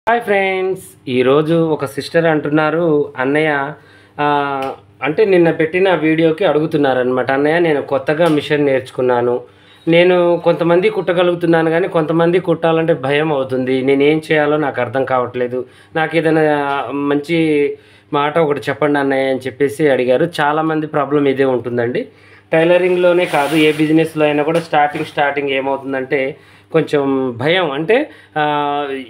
Hi friends, ఈరోజు ఒక sister అంటున్నారు, అన్నయ్య అంటే నిన్న పెట్టిన వీడియోకి అడుగుతున్నారనమాట. అన్నయ్య, నేను కొత్తగా మిషన్ నేర్చుకున్నాను. నేను కొంతమంది కుట్టగలుగుతున్నాను, కానీ కొంతమంది కుట్టాలంటే భయం అవుతుంది. నేనేం చేయాలో నాకు అర్థం కావట్లేదు. నాకు ఏదైనా మంచి మాట ఒకటి చెప్పండి అన్నయ్య అని చెప్పేసి అడిగారు. చాలామంది ప్రాబ్లం ఇదే ఉంటుందండి. టైలరింగ్లోనే కాదు, ఏ బిజినెస్లో అయినా కూడా స్టార్టింగ్ ఏమవుతుందంటే కొంచెం భయం. అంటే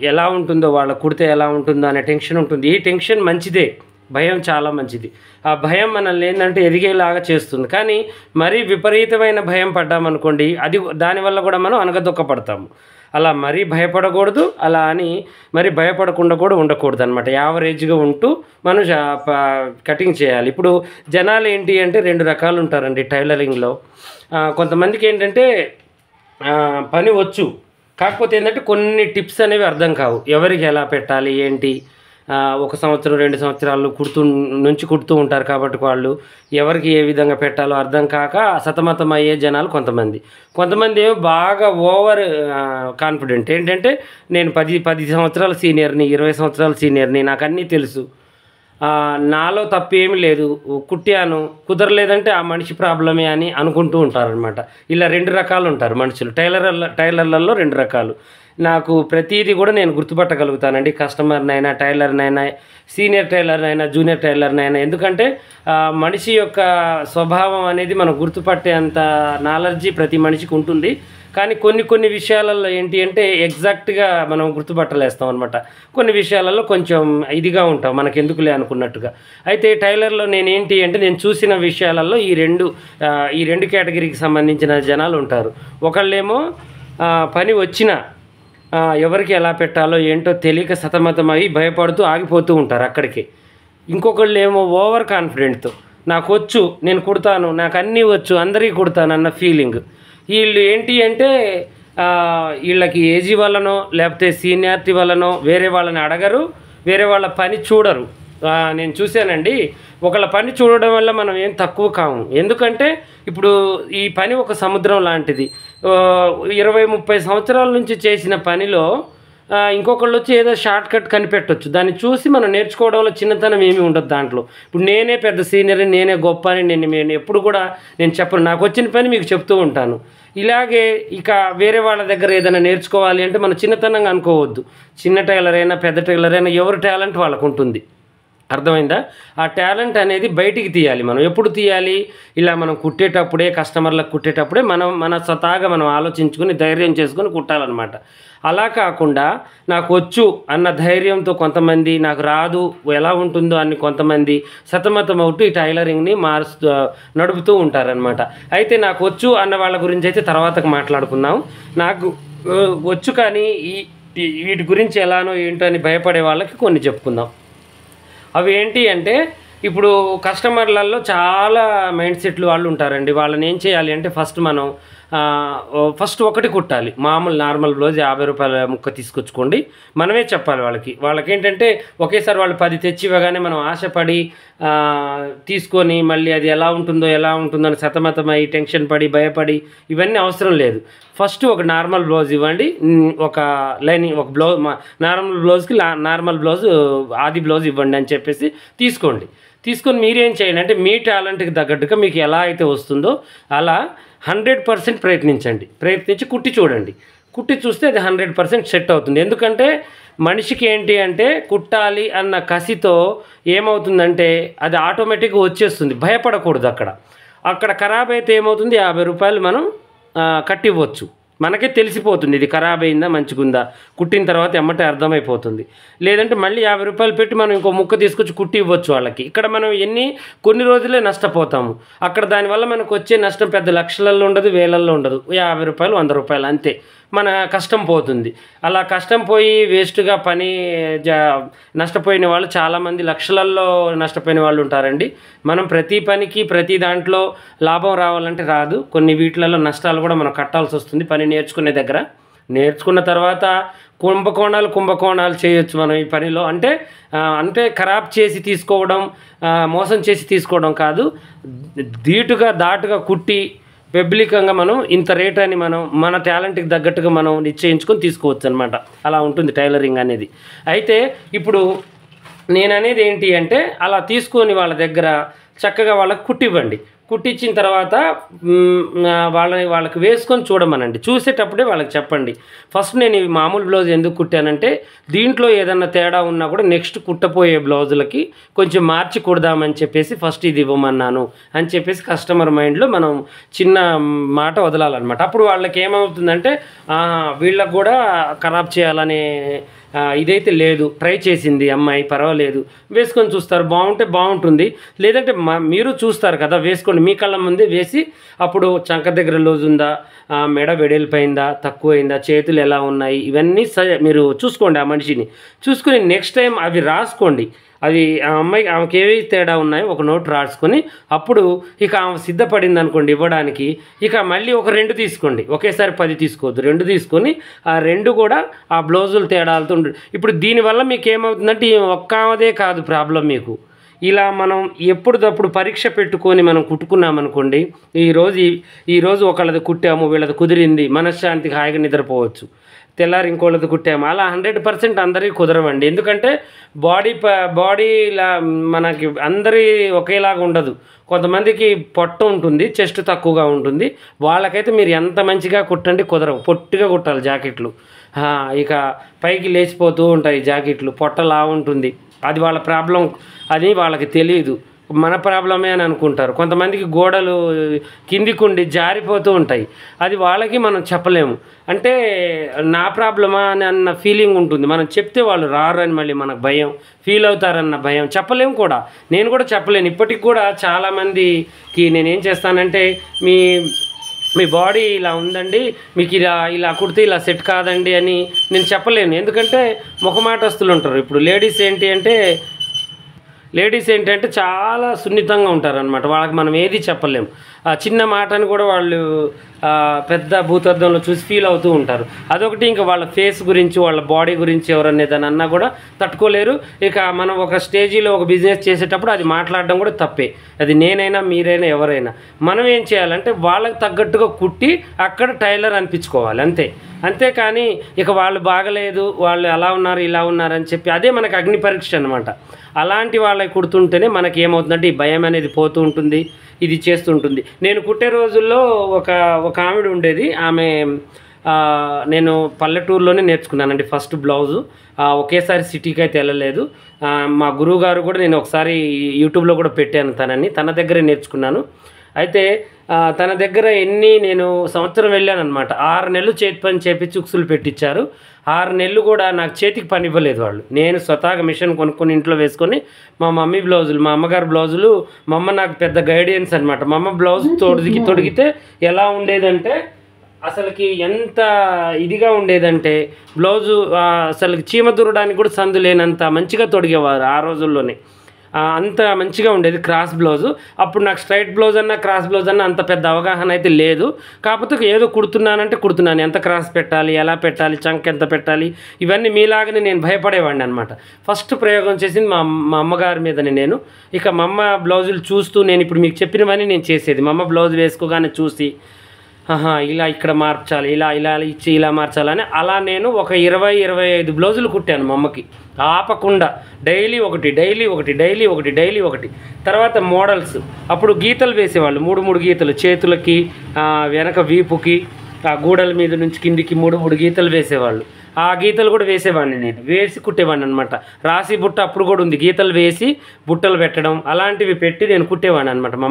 ఎలా ఉంటుందో, వాళ్ళ కుడితే ఎలా ఉంటుందో అనే టెన్షన్ ఉంటుంది. ఈ టెన్షన్ మంచిదే, భయం చాలా మంచిది. ఆ భయం మనల్ని ఏంటంటే ఎదిగేలాగా చేస్తుంది. కానీ మరీ విపరీతమైన భయం పడ్డామనుకోండి, దానివల్ల కూడా మనం అనగదొక్కపడతాము. అలా మరీ భయపడకూడదు, అలా అని మరీ భయపడకుండా కూడా ఉండకూడదు అనమాట. యావరేజ్గా ఉంటూ మనం కటింగ్ చేయాలి. ఇప్పుడు జనాలు ఏంటి అంటే రెండు రకాలు ఉంటారండి టైలరింగ్లో. కొంతమందికి ఏంటంటే పని వచ్చు, కాకపోతే ఏంటంటే కొన్ని టిప్స్ అనేవి అర్థం కావు. ఎవరికి ఎలా పెట్టాలి ఏంటి, 1 సంవత్సరం 2 సంవత్సరాలు కుడుతూ ఉంటారు కాబట్టి వాళ్ళు ఎవరికి ఏ విధంగా పెట్టాలో అర్థం కాక సతమతం అయ్యే జనాలు కొంతమంది ఏమో బాగా ఓవర్ కాన్ఫిడెంట్. ఏంటంటే నేను 10 సంవత్సరాల సీనియర్ని, 20 సంవత్సరాల సీనియర్ని, నాకు అన్నీ తెలుసు, నాలో తప్పేమీ లేదు, కుట్టాను, కుదరలేదంటే ఆ మనిషి ప్రాబ్లమే అని అనుకుంటూ ఉంటారనమాట. ఇలా 2 రకాలు ఉంటారు మనుషులు. టైలర్లలో 2 రకాలు. నాకు ప్రతిదీ కూడా నేను గుర్తుపట్టగలుగుతానండి. కస్టమర్నైనా, టైలర్నైనా, సీనియర్ టైలర్నైనా, జూనియర్ టైలర్నైనా. ఎందుకంటే మనిషి యొక్క స్వభావం అనేది మనం గుర్తుపట్టేంత నాలెడ్జి ప్రతి మనిషికి ఉంటుంది. కానీ కొన్ని విషయాలలో ఏంటి అంటే ఎగ్జాక్ట్గా మనం గుర్తుపట్టలేస్తాం అనమాట. కొన్ని విషయాలలో కొంచెం ఇదిగా ఉంటాం, మనకెందుకులే అనుకున్నట్టుగా. అయితే టైలర్లో నేనేంటి అంటే నేను చూసిన విషయాలలో ఈ రెండు కేటగిరీకి సంబంధించిన జనాలు ఉంటారు. ఒకళ్ళేమో పని వచ్చినా ఎవరికి ఎలా పెట్టాలో ఏంటో తెలియక సతమతమై భయపడుతూ ఆగిపోతూ ఉంటారు అక్కడికి. ఇంకొకళ్ళు ఏమో ఓవర్ కాన్ఫిడెంట్తో నాకు వచ్చు, నేను కుడతాను, నాకు అన్నీ వచ్చు, అందరికీ కుడతాను అన్న ఫీలింగ్. వీళ్ళు ఏంటి అంటే వీళ్ళకి ఏజీ వల్లనో లేకపోతే సీనియారిటీ వల్లనో వేరే వాళ్ళని అడగరు, వేరే వాళ్ళ పని చూడరు. నేను చూశానండి, ఒకళ్ళ పని చూడడం వల్ల మనం ఏం తక్కువ కాము. ఎందుకంటే ఇప్పుడు ఈ పని ఒక సముద్రం లాంటిది. 20-30 సంవత్సరాల నుంచి చేసిన పనిలో ఇంకొకళ్ళు వచ్చి ఏదో షార్ట్ కట్ కనిపెట్టవచ్చు. దాన్ని చూసి మనం నేర్చుకోవడంలో చిన్నతనం ఏమీ ఉండదు దాంట్లో. ఇప్పుడు నేనే పెద్ద సీనియర్, నేనే గొప్ప అని నేను ఎప్పుడు కూడా నేను చెప్పను. నాకు వచ్చిన పని మీకు చెప్తూ ఉంటాను. ఇలాగే ఇక వేరే వాళ్ళ దగ్గర ఏదైనా నేర్చుకోవాలి అంటే మనం చిన్నతనంగా అనుకోవద్దు. చిన్న టైలర్ అయినా పెద్ద టైలర్ అయినా ఎవరి టాలెంట్ వాళ్ళకు ఉంటుంది. అర్థమైందా? ఆ టాలెంట్ అనేది బయటికి తీయాలి. మనం ఎప్పుడు తీయాలి? ఇలా మనం కుట్టేటప్పుడే, కస్టమర్లకు కుట్టేటప్పుడే మన స్వతహాగా మనం ఆలోచించుకొని ధైర్యం చేసుకొని కుట్టాలన్నమాట. అలా కాకుండా నాకు వచ్చు అన్న ధైర్యంతో కొంతమంది, నాకు రాదు ఎలా ఉంటుందో అని కొంతమంది సతమతం అవుతూ ఈ టైలరింగ్ని నడుపుతూ ఉంటారనమాట. అయితే నాకు వచ్చు అన్న వాళ్ళ గురించి అయితే తర్వాతకు మాట్లాడుకుందాం. నాకు వచ్చు కానీ వీటి గురించి ఎలానో ఏంటో అని భయపడే వాళ్ళకి కొన్ని చెప్పుకుందాం. అవి ఏంటి అంటే ఇప్పుడు కస్టమర్లలో చాలా మైండ్ సెట్లు వాళ్ళు ఉంటారండి. వాళ్ళని ఏం చేయాలి అంటే ఫస్ట్ ఒకటి కుట్టాలి. నార్మల్ బ్లౌజ్ 50 రూపాయల ముక్క తీసుకొచ్చుకోండి, మనమే చెప్పాలి వాళ్ళకి ఏంటంటే ఒకేసారి వాళ్ళు 10 తెచ్చి ఇవ్వగానే మనం ఆశపడి తీసుకొని మళ్ళీ అది ఎలా ఉంటుందో అని సతమతమై టెన్షన్ పడి భయపడి ఇవన్నీ అవసరం లేదు. ఫస్ట్ ఒక నార్మల్ బ్లౌజ్ ఇవ్వండి, ఒక లైనింగ్, ఒక బ్లౌజ్, నార్మల్ బ్లౌజ్కి నార్మల్ బ్లౌజ్, ఆది బ్లౌజ్ ఇవ్వండి అని చెప్పేసి తీసుకొని మీరేం చేయండి అంటే మీ టాలెంట్కి తగ్గట్టుగా మీకు ఎలా అయితే వస్తుందో అలా 100% ప్రయత్నించి కుట్టి చూడండి. కుట్టి చూస్తే అది 100% సెట్ అవుతుంది. ఎందుకంటే మనిషికి ఏంటి అంటే కుట్టాలి అన్న కసితో ఏమవుతుందంటే అది ఆటోమేటిక్గా వచ్చేస్తుంది. భయపడకూడదు. అక్కడ ఖరాబ్ అయితే ఏమవుతుంది, 50 రూపాయలు మనం కట్టివ్వచ్చు. మనకే తెలిసిపోతుంది ఇది ఖరాబ్ అయిందా మంచిగుందా, కుట్టిన తర్వాత ఎమ్మటే అర్థమైపోతుంది. లేదంటే మళ్ళీ 50 రూపాయలు పెట్టి మనం ఇంకో ముక్క తీసుకొచ్చి కుట్టి ఇవ్వచ్చు వాళ్ళకి. ఇక్కడ మనం కొన్ని రోజులే నష్టపోతాము. అక్కడ దానివల్ల మనకు వచ్చే నష్టం పెద్ద లక్షలలో ఉండదు, వేలల్లో ఉండదు. 50 రూపాయలు 100 రూపాయలు అంతే. మన కష్టం పోతుంది. అలా కష్టం పోయి వేస్ట్గా నష్టపోయిన వాళ్ళు చాలామంది, లక్షలలో నష్టపోయిన వాళ్ళు ఉంటారండి. మనం ప్రతి పనికి ప్రతి దాంట్లో లాభం రావాలంటే రాదు. కొన్ని వీటిలలో నష్టాలు కూడా మనం కట్టాల్సి వస్తుంది పని నేర్చుకునే దగ్గర. నేర్చుకున్న తర్వాత కుంభకోణాలు చేయొచ్చు మనం ఈ పనిలో. అంటే ఖరాబ్ చేసి తీసుకోవడం, మోసం చేసి తీసుకోవడం కాదు. దాటుగా కుట్టి పబ్లికంగా మనం ఇంత రేట్ అని మనం మన టాలెంట్కి తగ్గట్టుగా మనం నిశ్చయించుకొని తీసుకోవచ్చు అనమాట. అలా ఉంటుంది టైలరింగ్ అనేది. అయితే ఇప్పుడు నేననేది ఏంటి అంటే అలా తీసుకొని వాళ్ళ దగ్గర చక్కగా వాళ్ళకి కుట్టివ్వండి. కుట్టించిన తర్వాత వాళ్ళకి వేసుకొని చూడమనండి. చూసేటప్పుడే వాళ్ళకి చెప్పండి, ఫస్ట్ నేను ఈ మామూలు బ్లౌజ్ ఎందుకు కుట్టానంటే దీంట్లో ఏదన్నా తేడా ఉన్నా కూడా నెక్స్ట్ కుట్టపోయే బ్లౌజులకి కొంచెం మార్చి కుడదామని చెప్పేసి ఫస్ట్ ఇది ఇవ్వమన్నాను అని చెప్పేసి కస్టమర్ మైండ్లో మనం చిన్న మాట వదలాలన్నమాట. అప్పుడు వాళ్ళకి ఏమవుతుందంటే వీళ్ళకి కూడా ఖరాబ్ చేయాలనే ఇదైతే లేదు, ట్రై చేసింది అమ్మాయి పర్వాలేదు, వేసుకొని చూస్తారు, బాగుంటే బాగుంటుంది, లేదంటే మీరు చూస్తారు కదా, వేసుకోండి, మీ కళ్ళ ముందే వేసి అప్పుడు చంక దగ్గర లూజ్ ఉందా, మెడ వెడల్పోయిందా, తక్కువైందా, చేతులు ఎలా ఉన్నాయి, ఇవన్నీ మీరు చూసుకోండి. ఆ మనిషిని చూసుకుని నెక్స్ట్ టైం అవి రాసుకోండి. అది ఆ అమ్మాయికి ఆమెకి ఏవి తేడా ఉన్నాయో ఒక నోట్ రాసుకొని అప్పుడు ఇక ఆమె సిద్ధపడింది అనుకోండి ఇవ్వడానికి, ఇక మళ్ళీ ఒక 2 తీసుకోండి, ఒకేసారి 10 తీసుకోవద్దు, 2 తీసుకొని ఆ 2 కూడా ఆ బ్లౌజులు తేడాలతో ఉంటుంది. ఇప్పుడు దీనివల్ల మీకు ఏమవుతుందంటే ఒక్క ఆమెదే కాదు ప్రాబ్లం మీకు. ఇలా మనం ఎప్పుడుదప్పుడు పరీక్ష పెట్టుకొని మనం కుట్టుకున్నామనుకోండి, ఈరోజు ఒకళ్ళది కుట్టాము, వీళ్ళది కుదిరింది, మనశ్శాంతికి హాయిగా నిద్రపోవచ్చు. తెల్లారి ఇంకోళ్ళది కుట్టాము, అలా 100% అందరికీ కుదరవండి. ఎందుకంటే బాడీలా మనకి అందరి ఒకేలాగా ఉండదు. కొంతమందికి పొట్ట ఉంటుంది, చెస్ట్ తక్కువగా ఉంటుంది, వాళ్ళకైతే మీరు ఎంత మంచిగా కుట్టండి కుదరవు, పొట్టిగా కుట్టాలి జాకెట్లు. ఇక పైకి లేచిపోతూ ఉంటాయి జాకెట్లు, పొట్టలా ఉంటుంది, అది వాళ్ళ ప్రాబ్లం, అది వాళ్ళకి తెలియదు, మన ప్రాబ్లమే అని అనుకుంటారు. కొంతమందికి గోడలు కిందికుండి జారిపోతూ ఉంటాయి, అది వాళ్ళకి మనం చెప్పలేము. అంటే నా ప్రాబ్లమా అని అన్న ఫీలింగ్ ఉంటుంది, మనం చెప్తే వాళ్ళు రారని మళ్ళీ మనకు భయం, ఫీల్ అవుతారన్న భయం, చెప్పలేము కూడా. నేను కూడా చెప్పలేను ఇప్పటికి కూడా. చాలామందికి నేనేం చేస్తానంటే మీ బాడీ ఇలా ఉందండి, మీకు ఇలా కుడితే ఇలా సెట్ కాదండి అని నేను చెప్పలేను. ఎందుకంటే ముఖమాటస్తులు ఉంటారు. ఇప్పుడు లేడీస్ ఏంటంటే చాలా సున్నితంగా ఉంటారనమాట. వాళ్ళకి మనం ఏది చెప్పలేము. చిన్న మాటను కూడా వాళ్ళు పెద్ద భూతద్దంలో చూసి ఫీల్ అవుతూ ఉంటారు. అదొకటి. ఇంకా వాళ్ళ ఫేస్ గురించి, వాళ్ళ బాడీ గురించి ఎవరన్నా ఏదైనా అన్నా కూడా తట్టుకోలేరు. ఇక మనం ఒక స్టేజీలో ఒక బిజినెస్ చేసేటప్పుడు అది మాట్లాడడం కూడా తప్పే. అది నేనైనా మీరైనా ఎవరైనా మనం ఏం చేయాలంటే వాళ్ళకి తగ్గట్టుగా కుట్టి అక్కడ టైలర్ అనిపించుకోవాలి, అంతేకాని ఇక వాళ్ళు బాగలేదు, వాళ్ళు అలా ఉన్నారు ఇలా ఉన్నారు అని చెప్పి అదే మనకు అగ్ని పరీక్ష అనమాట. అలాంటి వాళ్ళకి కుడుతుంటేనే మనకి ఏమవుతుందంటే ఈ భయం అనేది పోతూ ఉంటుంది, ఇది చేస్తుంటుంది. నేను కుట్టే రోజుల్లో ఒక ఆవిడ ఉండేది. నేను పల్లెటూరులోనే నేర్చుకున్నానండి ఫస్ట్ బ్లౌజు. ఒకేసారి సిటీకి అయితే వెళ్ళలేదు. మా గురువు గారు కూడా నేను ఒకసారి యూట్యూబ్లో కూడా పెట్టాను తన దగ్గరే నేర్చుకున్నాను. అయితే తన దగ్గర నేను సంవత్సరం వెళ్ళాను అనమాట. 6 నెలలు చేతి పని చేపించి ఉక్సులు పెట్టించారు. 6 నెలలు కూడా నాకు చేతికి పని ఇవ్వలేదు వాళ్ళు. నేను స్వతహాగా మిషన్ కొనుక్కొని ఇంట్లో వేసుకొని మా మమ్మీ బ్లౌజులు, మా అమ్మగారు బ్లౌజులు, మా అమ్మ నాకు పెద్ద గైడెన్స్ అనమాట. మా అమ్మ బ్లౌజ్ తొడిగితే ఎలా ఉండేదంటే అసలుకి ఎంత ఇదిగా ఉండేదంటే బ్లౌజు అసలు చీమ దూరడానికి కూడా సందు లేనంత మంచిగా తొడిగేవారు ఆ రోజుల్లోనే. అంత మంచిగా ఉండేది క్రాస్ బ్లౌజు. అప్పుడు నాకు స్ట్రైట్ బ్లౌజ్ అన్నా క్రాస్ బ్లౌజ్ అన్నా అంత పెద్ద అవగాహన అయితే లేదు. కాకపోతే ఏదో కుడుతున్నాను, ఎంత క్రాస్ పెట్టాలి, ఎలా పెట్టాలి, చంక ఎంత పెట్టాలి, ఇవన్నీ మీలాగానే నేను భయపడేవాడిని అనమాట. ఫస్ట్ ప్రయోగం చేసింది మా అమ్మగారి మీదనే నేను. ఇక మా అమ్మ బ్లౌజులు చూస్తూ నేను ఇప్పుడు మీకు చెప్పినవన్నీ నేను చేసేది. మా అమ్మ బ్లౌజ్ వేసుకోగానే చూసి ఇలా ఇక్కడ మార్చాలి, ఇలా ఇచ్చి ఇలా మార్చాలని అలా నేను ఒక 20-25 బ్లౌజులు కుట్టాను మా అమ్మకి ఆపకుండా. డైలీ ఒకటి. తర్వాత మోడల్స్ అప్పుడు గీతలు వేసేవాళ్ళు, 3 గీతలు చేతులకి, వెనక వీపుకి, గూడల మీద నుంచి కిందికి 3 గీతలు వేసేవాళ్ళు. ఆ గీతలు కూడా వేసేవాడిని, నేను వేసి కుట్టేవాడిని అనమాట. రాసి బుట్ట అప్పుడు కూడా ఉంది, గీతలు వేసి బుట్టలు పెట్టడం అలాంటివి పెట్టి నేను కుట్టేవాడిని అనమాట మా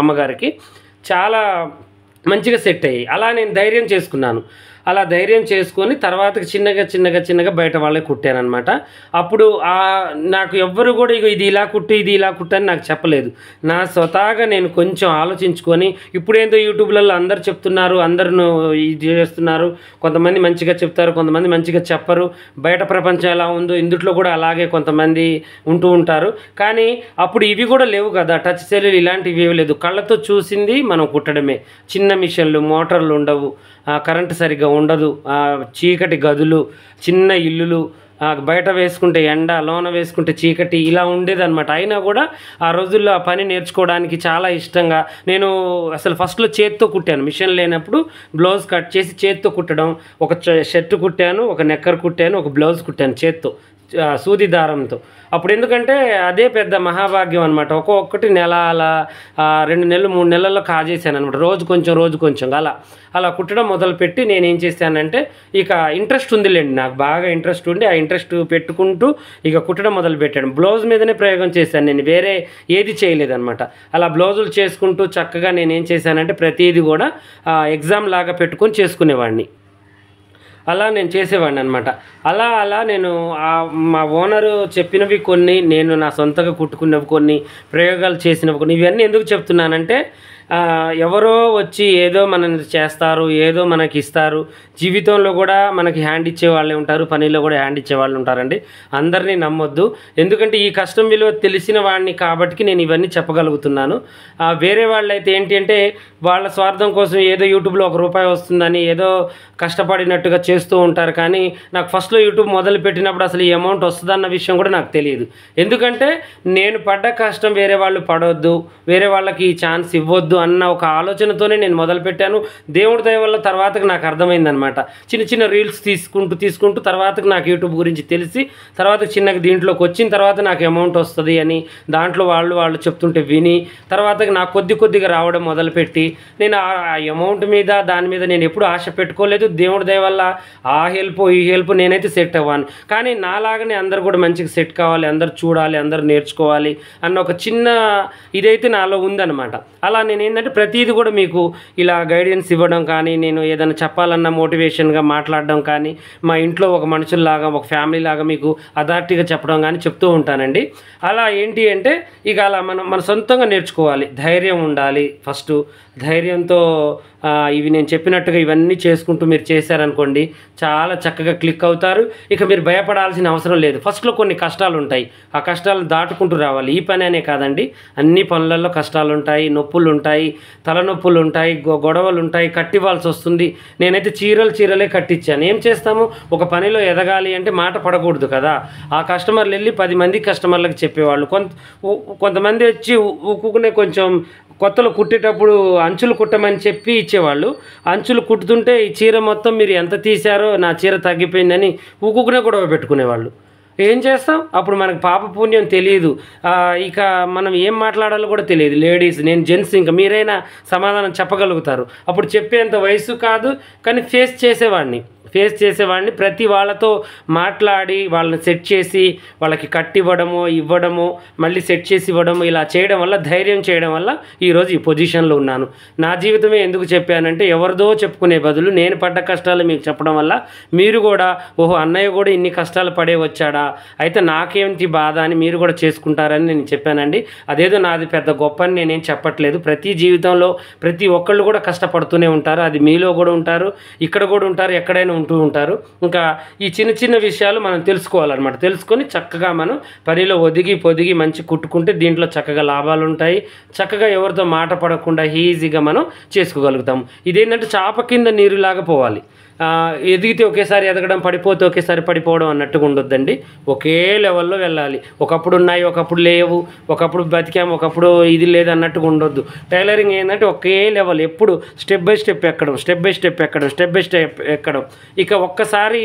అమ్మగారికి. చాలా మంచిగా సెట్ అయ్యి అలా నేను ధైర్యం చేసుకున్నాను. అలా ధైర్యం చేసుకొని తర్వాత చిన్నగా బయట వాళ్ళే కుట్టారనమాట. అప్పుడు నాకు ఎవ్వరు కూడా ఇది ఇలా కుట్టు అని నాకు చెప్పలేదు. నా స్వతహాగా నేను కొంచెం ఆలోచించుకొని, ఇప్పుడేందో యూట్యూబ్లలో అందరు చెప్తున్నారు, అందరూ ఇది చేస్తున్నారు, కొంతమంది మంచిగా చెప్తారు, కొంతమంది మంచిగా చెప్పరు, బయట ప్రపంచం ఎలా ఉందో ఇందుట్లో కూడా అలాగే కొంతమంది ఉంటూ ఉంటారు. కానీ అప్పుడు ఇవి కూడా లేవు కదా, టచ్ సెల్లులు ఇలాంటివి ఏవి లేదు, కళ్ళతో చూసింది మనం కుట్టడమే. చిన్న మిషన్లు, మోటార్లు ఉండవు, కరెంటు సరిగ్గా ఉండదు, చీకటి గదులు, చిన్న ఇల్లులు, బయట వేసుకుంటే ఎండ, లోన వేసుకుంటే చీకటి, ఇలా ఉండేదన్నమాట. అయినా కూడా ఆ రోజుల్లో ఆ పని నేర్చుకోవడానికి చాలా ఇష్టంగా నేను అసలు ఫస్ట్లో చేత్తో కుట్టాను. మిషన్ లేనప్పుడు బ్లౌజ్ కట్ చేసి చేత్తో కుట్టడం, ఒక షర్ట్ కుట్టాను, ఒక నెక్కర్ కుట్టాను, ఒక బ్లౌజ్ కుట్టాను చేత్తో, సూది దారంతో. అప్పుడు ఎందుకంటే అదే పెద్ద మహాభాగ్యం అనమాట. ఒక్కొక్కటి నెల అలా 2 నెలలు 3 నెలల్లో కాజేశాను అనమాట. రోజు కొంచెం అలా కుట్టడం మొదలుపెట్టి నేనేం చేశానంటే, ఇక ఇంట్రెస్ట్ ఉందిలేండి, నాకు బాగా ఇంట్రెస్ట్ ఉండి ఆ ఇంట్రెస్ట్ పెట్టుకుంటూ ఇక కుట్టడం మొదలుపెట్టాను. బ్లౌజ్ మీదనే ప్రయోగం చేశాను, నేను వేరే ఏది చేయలేదన్నమాట. అలా బ్లౌజులు చేసుకుంటూ చక్కగా నేనేం చేశానంటే ప్రతిదీ కూడా ఎగ్జామ్ లాగా పెట్టుకొని చేసుకునేవాడిని. అలా నేను చేసేవాడిని అనమాట. అలా నేను మా ఓనరు చెప్పినవి కొన్ని, నేను నా సొంతగా కుట్టుకున్నవి కొన్ని, ప్రయోగాలు చేసినవి కొన్ని. ఇవన్నీ ఎందుకు చెప్తున్నానంటే, ఎవరో వచ్చి ఏదో మనల్ని చేస్తారు, ఏదో మనకి ఇస్తారు. జీవితంలో కూడా మనకి హ్యాండ్ ఇచ్చే వాళ్ళే ఉంటారు, పనిలో కూడా హ్యాండ్ ఇచ్చే వాళ్ళు ఉంటారండి. అందరినీ నమ్మొద్దు. ఎందుకంటే ఈ కష్టం విలువ తెలిసిన వాడిని కాబట్టి నేను ఇవన్నీ చెప్పగలుగుతున్నాను. వేరే వాళ్ళు అయితే ఏంటి అంటే వాళ్ళ స్వార్థం కోసం ఏదో యూట్యూబ్లో ₹1 వస్తుందని ఏదో కష్టపడినట్టుగా చేస్తూ ఉంటారు. కానీ నాకు ఫస్ట్లో యూట్యూబ్ మొదలు పెట్టినప్పుడు అసలు ఈ అమౌంట్ వస్తుందన్న విషయం కూడా నాకు తెలియదు. ఎందుకంటే నేను పడ్డ కష్టం వేరే వాళ్ళు పడవద్దు, వేరే వాళ్ళకి ఈ ఛాన్స్ ఇవ్వద్దు అన్న ఒక ఆలోచనతోనే నేను మొదలుపెట్టాను. దేవుడి దయ వల్ల తర్వాతకు నాకు అర్థమైందనమాట. చిన్న రీల్స్ తీసుకుంటూ తర్వాతకు నాకు యూట్యూబ్ గురించి తెలిసి, తర్వాత చిన్నగా దీంట్లోకి వచ్చిన తర్వాత నాకు అమౌంట్ వస్తుంది అని దాంట్లో వాళ్ళు చెప్తుంటే విని, తర్వాతకి నాకు కొద్దిగా రావడం మొదలుపెట్టి, నేను ఆ అమౌంట్ మీద దాని మీద నేను ఎప్పుడు ఆశ పెట్టుకోలేదు. దేవుడి దయ వల్ల ఆ హెల్ప్ ఈ హెల్ప్ నేనైతే సెట్ అవ్వాను. కానీ నాలాగానే అందరు కూడా మంచిగా సెట్ కావాలి, అందరు చూడాలి, అందరు నేర్చుకోవాలి అన్న ఒక చిన్న ఇదైతే నాలో ఉందన్నమాట. అలా నేను ఏంటంటే ప్రతిదీ కూడా మీకు ఇలా గైడెన్స్ ఇవ్వడం కానీ, నేను ఏదైనా చెప్పాలన్న మోటివేషన్గా మాట్లాడడం కానీ, మా ఇంట్లో ఒక మనుషుల్లాగా ఒక ఫ్యామిలీ లాగా మీకు అథారిటీగా చెప్పడం కానీ చెప్తూ ఉంటానండి. అలా ఏంటి అంటే ఇక అలా మన సొంతంగా నేర్చుకోవాలి, ధైర్యం ఉండాలి. ఫస్ట్ ధైర్యంతో ఇవి నేను చెప్పినట్టుగా ఇవన్నీ చేసుకుంటూ మీరు చేశారనుకోండి, చాలా చక్కగా క్లిక్ అవుతారు. ఇక మీరు భయపడాల్సిన అవసరం లేదు. ఫస్ట్లో కొన్ని కష్టాలు ఉంటాయి, ఆ కష్టాలను దాటుకుంటూ రావాలి. ఈ పని అనే కాదండి, అన్ని పనులలో కష్టాలు ఉంటాయి, నొప్పులు ఉంటాయి, తలనొప్పులు ఉంటాయి, గొడవలు ఉంటాయి, కట్టివ్వాల్సి వస్తుంది. నేనైతే చీరలే కట్టించాను. ఏం చేస్తాము, ఒక పనిలో ఎదగాలి అంటే మాట పడకూడదు కదా. ఆ కస్టమర్లు వెళ్ళి 10 మంది కస్టమర్లకు చెప్పేవాళ్ళు. కొంతమంది వచ్చి ఊకునే కొంచెం కొత్తలో కుట్టేటప్పుడు అంచులు కుట్టమని చెప్పి ఇచ్చేవాళ్ళు. అంచులు కుట్టుతుంటే ఈ చీర మొత్తం మీరు ఎంత తీశారో నా చీర తగ్గిపోయిందని ఊకునే గొడవ పెట్టుకునేవాళ్ళు. ఏం చేస్తాం, అప్పుడు మనకు పాప పుణ్యం తెలియదు, ఇక మనం ఏం మాట్లాడాలో కూడా తెలియదు. లేడీస్, నేను జెంట్స్, ఇంకా మీరైనా సమాధానం చెప్పగలుగుతారు. అప్పుడు చెప్పేంత వయసు కాదు, కానీ ఫేస్ చేసేవాడిని. ప్రతి వాళ్ళతో మాట్లాడి వాళ్ళని సెట్ చేసి వాళ్ళకి కట్టివ్వడమో ఇవ్వడమో మళ్ళీ సెట్ చేసి ఇవ్వడము, ఇలా చేయడం వల్ల, ధైర్యం చేయడం వల్ల ఈరోజు ఈ పొజిషన్లో ఉన్నాను. నా జీవితమే ఎందుకు చెప్పానంటే, ఎవరిదో చెప్పుకునే బదులు నేను పడ్డ కష్టాలు మీకు చెప్పడం వల్ల మీరు కూడా ఓహో అన్నయ్య కూడా ఇన్ని కష్టాలు పడే వచ్చాడా, అయితే నాకేంటి బాధ అని మీరు కూడా చేసుకుంటారని నేను చెప్పానండి. అదేదో నాది పెద్ద గొప్ప అని నేనేం చెప్పట్లేదు. ప్రతి జీవితంలో ప్రతి ఒక్కళ్ళు కూడా కష్టపడుతూనే ఉంటారు. అది మీలో కూడా ఉంటారు, ఇక్కడ కూడా ఉంటారు, ఎక్కడైనా ఉంటూ ఉంటారు. ఇంకా ఈ చిన్న విషయాలు మనం తెలుసుకోవాలన్నమాట. తెలుసుకొని చక్కగా మనం పనిలో పొదిగి మంచి కుట్టుకుంటే దీంట్లో చక్కగా లాభాలు ఉంటాయి. చక్కగా ఎవరితో మాట పడకుండా ఈజీగా మనం చేసుకోగలుగుతాం. ఇదేంటంటే చాప కింద నీరులాగా పోవాలి. ఎదిగితే ఒకేసారి ఎదగడం, పడిపోతే ఒకేసారి పడిపోవడం అన్నట్టుగా ఉండొద్దండి. ఒకే లెవెల్లో వెళ్ళాలి. ఒకప్పుడు ఉన్నాయి, ఒకప్పుడు లేవు, ఒకప్పుడు బతికాము, ఒకప్పుడు ఇది లేదు అన్నట్టుగా ఉండొద్దు. టైలరింగ్ ఏంటంటే ఒకే లెవెల్, ఎప్పుడు స్టెప్ బై స్టెప్ ఎక్కడం. ఇక ఒక్కసారి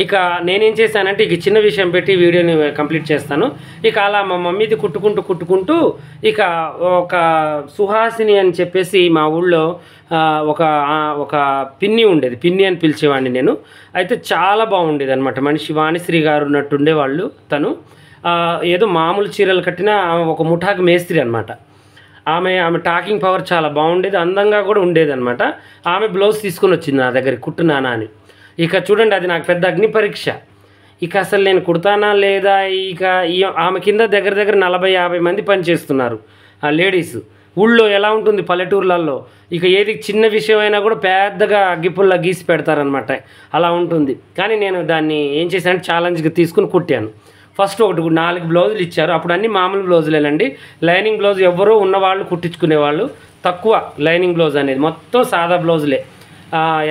ఇక నేనేం చేశానంటే, ఇక చిన్న విషయం పెట్టి వీడియోని కంప్లీట్ చేస్తాను. ఇక అలా మా మమ్మీది కుట్టుకుంటూ ఇక ఒక సుహాసిని అని చెప్పేసి మా ఊళ్ళో ఒక పిన్ని ఉండేది. పిన్ని అని పిలిచేవాడిని నేను. అయితే చాలా బాగుండేది అనమాట మనిషి. వాణిశ్రీ గారు ఉన్నట్టుండే వాళ్ళు. తను ఏదో మామూలు చీరలు కట్టిన ఒక ముఠాకి మేస్త్రి అనమాట. ఆమె టాకింగ్ పవర్ చాలా బాగుండేది, అందంగా కూడా ఉండేది అనమాట. ఆమె బ్లౌజ్ తీసుకొని వచ్చింది నా దగ్గరికి, కుట్టు నానా అని. ఇక చూడండి, అది నాకు పెద్ద అగ్ని పరీక్ష. ఇక అసలు నేను కుడతానా లేదా. ఇక ఆమె కింద దగ్గర 40-50 మంది పనిచేస్తున్నారు ఆ లేడీస్. ఊళ్ళో ఎలా ఉంటుంది పల్లెటూర్లలో, ఇక ఏది చిన్న విషయం అయినా కూడా పెద్దగా అగ్గిపుల్ల గీసి పెడతారనమాట, అలా ఉంటుంది. కానీ నేను దాన్ని ఏం చేశానంటే ఛాలెంజ్గా తీసుకుని కుట్టాను. ఫస్ట్ 4 బ్లౌజులు ఇచ్చారు. అప్పుడు అన్నీ మామూలు బ్లౌజులేనండి. లైనింగ్ బ్లౌజ్ ఎవరో ఉన్నవాళ్ళు కుట్టించుకునేవాళ్ళు, తక్కువ లైనింగ్ బ్లౌజ్ అనేది, మొత్తం సాదా బ్లౌజులే.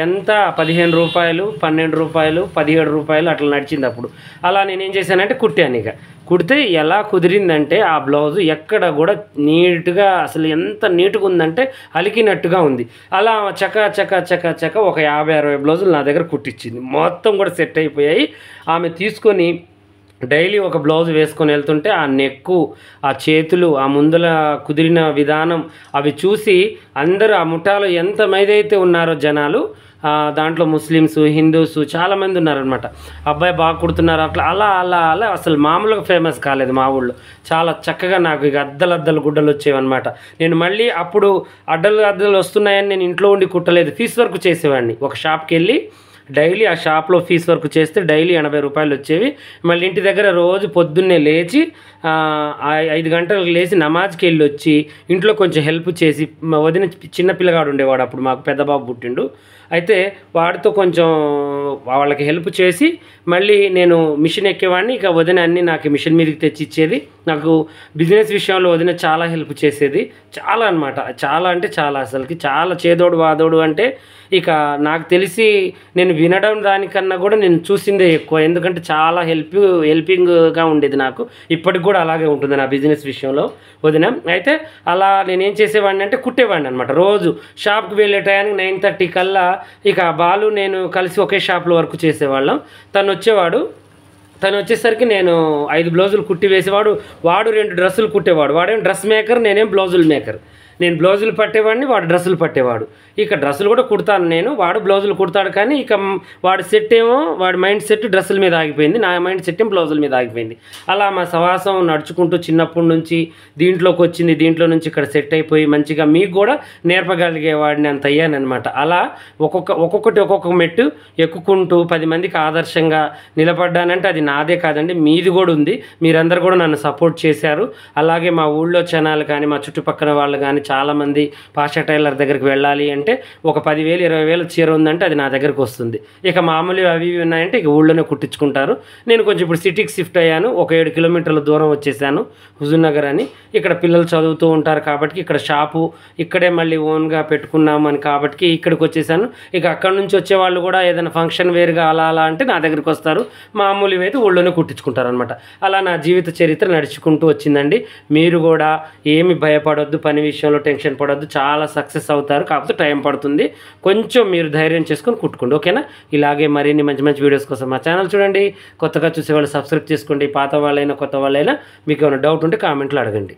ఎంత 15 రూపాయలు, 12 రూపాయలు, 17 రూపాయలు అట్లా నడిచింది అప్పుడు. అలా నేనేం చేశానంటే కుట్టాను. ఇక కుడితే ఎలా కుదిరిందంటే ఆ బ్లౌజు ఎక్కడ కూడా నీట్గా, అసలు ఎంత నీట్గా ఉందంటే అలికినట్టుగా ఉంది. అలా చక చక చక చక ఒక 50-60 బ్లౌజులు నా దగ్గర కుట్టించింది. మొత్తం కూడా సెట్ అయిపోయాయి. ఆమె తీసుకొని డైలీ ఒక బ్లౌజ్ వేసుకొని వెళ్తుంటే ఆ నెక్కు, ఆ చేతులు, ఆ ముందల కుదిరిన విధానం అవి చూసి అందరూ ఆ ముఠాలో ఎంతమంది అయితే ఉన్నారో జనాలు, దాంట్లో ముస్లిమ్స్, హిందూస్ చాలామంది ఉన్నారనమాట. అబ్బాయి బాగా కుడుతున్నారు అట్లా అలా అలా అలా అసలు మామూలుగా ఫేమస్ కాలేదు మా ఊళ్ళో. చాలా చక్కగా నాకు ఇక అద్దలు గుడ్డలు వచ్చేవన్నమాట. నేను మళ్ళీ అప్పుడు అద్దలు వస్తున్నాయని నేను ఇంట్లో ఉండి కుట్టలేదు, ఫీస్ వర్క్ చేసేవాడిని. ఒక షాప్కి వెళ్ళి డైలీ ఆ షాప్లో ఫీస్ వర్క్ చేస్తే డైలీ 80 రూపాయలు వచ్చేవి. మళ్ళీ ఇంటి దగ్గర రోజు పొద్దున్నే లేచి 5 గంటలకు లేచి నమాజ్కి వెళ్ళి వచ్చి ఇంట్లో కొంచెం హెల్ప్ చేసి, వదిన చిన్న పిల్లగాడు ఉండేవాడు అప్పుడు, మాకు పెద్ద బాబు పుట్టిండు. అయితే వాడితో కొంచెం వాళ్ళకి హెల్ప్ చేసి మళ్ళీ నేను మిషన్ ఎక్కేవాడిని. ఇక వదిన అన్నీ నాకు మిషన్ మీదకి తెచ్చి ఇచ్చేది. నాకు బిజినెస్ విషయంలో వదిన చాలా హెల్ప్ చేసేది, చాలా అనమాట. చాలా అంటే చాలా, అసలుకి చాలా చేదోడు వాదోడు. అంటే ఇక నాకు తెలిసి నేను వినడం దానికన్నా కూడా నేను చూసిందే ఎక్కువ, ఎందుకంటే చాలా హెల్పింగ్గా ఉండేది నాకు. ఇప్పటికి కూడా అలాగే ఉంటుంది నా బిజినెస్ విషయంలో వదిన. అయితే అలా నేనేం చేసేవాడిని అంటే కుట్టేవాడిని అనమాట. రోజు షాప్కి వెళ్ళే టయానికి 9:30 కల్లా ఇక బాలు నేను కలిసి ఒకే షాప్లో వర్క్ చేసేవాళ్ళం. తను వచ్చేసరికి నేను 5 బ్లౌజులు కుట్టి వేసేవాడు, వాడు 2 డ్రెస్సులు కుట్టేవాడు. వాడేం డ్రెస్ మేకర్, నేనేం బ్లౌజులు మేకర్. నేను బ్లౌజులు పట్టేవాడిని, వాడు డ్రెస్సులు పట్టేవాడు. ఇక డ్రెస్సులు కూడా కుడతాను నేను, వాడు బ్లౌజులు కుడతాడు. కానీ ఇక వాడి సెట్ ఏమో, వాడి మైండ్ సెట్ డ్రెస్సుల మీద ఆగిపోయింది, నా మైండ్ సెట్ ఏమో బ్లౌజుల మీద ఆగిపోయింది. అలా మా సవాసం నడుచుకుంటూ చిన్నప్పటి నుంచి దీంట్లోకి వచ్చింది. దీంట్లో నుంచి ఇక్కడ సెట్ అయిపోయి మంచిగా మీకు కూడా నేర్పగలిగేవాడిని అంత అయ్యానమాట. అలా ఒక్కొక్క మెట్టు ఎక్కుకుంటూ 10 మందికి ఆదర్శంగా నిలబడ్డానంటే అది నాదే కాదండి, మీది కూడా ఉంది. మీరందరూ కూడా నన్ను సపోర్ట్ చేశారు. అలాగే మా ఊళ్ళో జనాలు కానీ, మా చుట్టుపక్కల వాళ్ళు కానీ చాలామంది పాషా టైలర్ దగ్గరికి వెళ్ళాలి అంటే ఒక 10,000 20,000 చీర ఉందంటే అది నా దగ్గరకు వస్తుంది. ఇక మామూలు అవి ఇవి ఉన్నాయంటే ఇక ఊళ్ళోనే కుట్టించుకుంటారు. నేను కొంచెం ఇప్పుడు సిటీకి షిఫ్ట్ అయ్యాను, ఒక 7 కిలోమీటర్ల దూరం వచ్చేసాను, హుజూర్నగర్ అని. ఇక్కడ పిల్లలు చదువుతూ ఉంటారు కాబట్టి ఇక్కడ షాపు ఇక్కడే మళ్ళీ ఓన్గా పెట్టుకున్నాము అని కాబట్టి ఇక్కడికి వచ్చేసాను. ఇక అక్కడ నుంచి వచ్చేవాళ్ళు కూడా ఏదైనా ఫంక్షన్ వేరుగా అలా అలా అంటే నా దగ్గరికి వస్తారు, మామూలు అయితే ఊళ్ళోనే కుట్టించుకుంటారు అనమాట. అలా నా జీవిత చరిత్ర నడుచుకుంటూ వచ్చిందండి. మీరు కూడా ఏమి భయపడొద్దు, పని విషయంలో టెన్షన్ పడొద్దు, చాలా సక్సెస్ అవుతారు. కాకపోతే టైం పడుతుంది, కొంచెం మీరు ధైర్యం చేసుకొని కుట్టుకోండి, ఓకేనా? ఇలాగే మరిన్ని మంచి మంచి వీడియోస్ కోసం మా ఛానల్ చూడండి. కొత్తగా చూసేవాళ్ళు సబ్స్క్రైబ్ చేసుకోండి. పాత వాళ్ళైనా కొత్త వాళ్ళైనా మీకు ఏమైనా డౌట్ ఉంటే కామెంట్లో అడగండి.